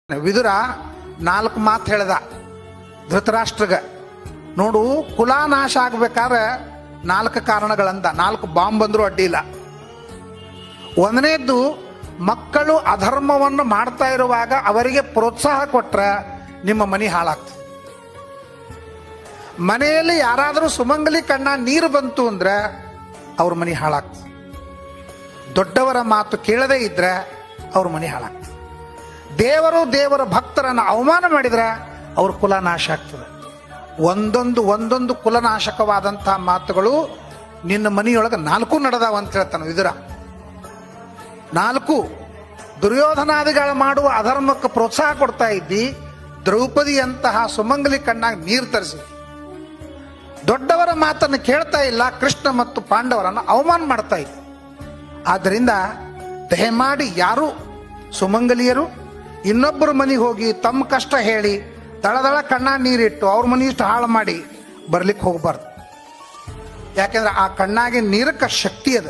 ವಿದುರ 4 ಮಾತು ಹೇಳ್ದ ಧೃತರಾಷ್ಟ್ರಗ. ನೋಡು, ಕುಲ ನಾಶ ಆಗ್ಬೇಕಾದ್ರೆ 4 ಕಾರಣಗಳಂದ. 4 ಬಾಂಬ್ ಬಂದ್ರು ಅಡ್ಡಿ ಇಲ್ಲ. ಒಂದನೇದ್ದು, ಮಕ್ಕಳು ಅಧರ್ಮವನ್ನು ಮಾಡ್ತಾ ಇರುವಾಗ ಅವರಿಗೆ ಪ್ರೋತ್ಸಾಹ ಕೊಟ್ರೆ ನಿಮ್ಮ ಮನೆ ಹಾಳಾಗ್ತದೆ. ಮನೆಯಲ್ಲಿ ಯಾರಾದರೂ ಸುಮಂಗಲಿ ಕಣ್ಣ ನೀರು ಬಂತು ಅಂದ್ರೆ ಅವ್ರ ಮನೆ ಹಾಳಾಗ್ತದೆ. ದೊಡ್ಡವರ ಮಾತು ಕೇಳದೇ ಇದ್ರೆ ಅವ್ರ ಮನೆ ಹಾಳಾಗ್ತದೆ. ದೇವರ ಭಕ್ತರನ್ನು ಅವಮಾನ ಮಾಡಿದ್ರೆ ಅವ್ರ ಕುಲ ನಾಶ ಆಗ್ತದೆ. ಒಂದೊಂದು ಕುಲನಾಶಕವಾದಂತಹ ಮಾತುಗಳು ನಿನ್ನ ಮನೆಯೊಳಗೆ 4 ನಡೆದಾವ ಅಂತ ಹೇಳ್ತಾನೆ ವಿದುರ. 4 ದುರ್ಯೋಧನಾದಿಗಳು ಮಾಡುವ ಅಧರ್ಮಕ್ಕೆ ಪ್ರೋತ್ಸಾಹ ಕೊಡ್ತಾ ಇದ್ದಿ. ದ್ರೌಪದಿಯಂತಹ ಸುಮಂಗಲಿ ಕಣ್ಣಾಗ ನೀರು ತರಿಸಿ ದೊಡ್ಡವರ ಮಾತನ್ನು ಕೇಳ್ತಾ ಇಲ್ಲ. ಕೃಷ್ಣ ಮತ್ತು ಪಾಂಡವರನ್ನು ಅವಮಾನ ಮಾಡ್ತಾ ಇದ್ದ. ಆದ್ದರಿಂದ ದಯಮಾಡಿ ಯಾರು ಸುಮಂಗಲಿಯರು ಇನ್ನೊಬ್ಬರ ಮನೆಗೆ ಹೋಗಿ ತಮ್ಮ ಕಷ್ಟ ಹೇಳಿ ದಳದಳ ಕಣ್ಣ ನೀರಿಟ್ಟು ಅವ್ರ ಮನೆ ಇಷ್ಟು ಹಾಳು ಮಾಡಿ ಬರ್ಲಿಕ್ಕೆ ಹೋಗ್ಬಾರ್ದು. ಯಾಕೆಂದ್ರೆ ಆ ಕಣ್ಣಾಗೆ ನೀರಕ್ಕೆ ಶಕ್ತಿ ಅದ.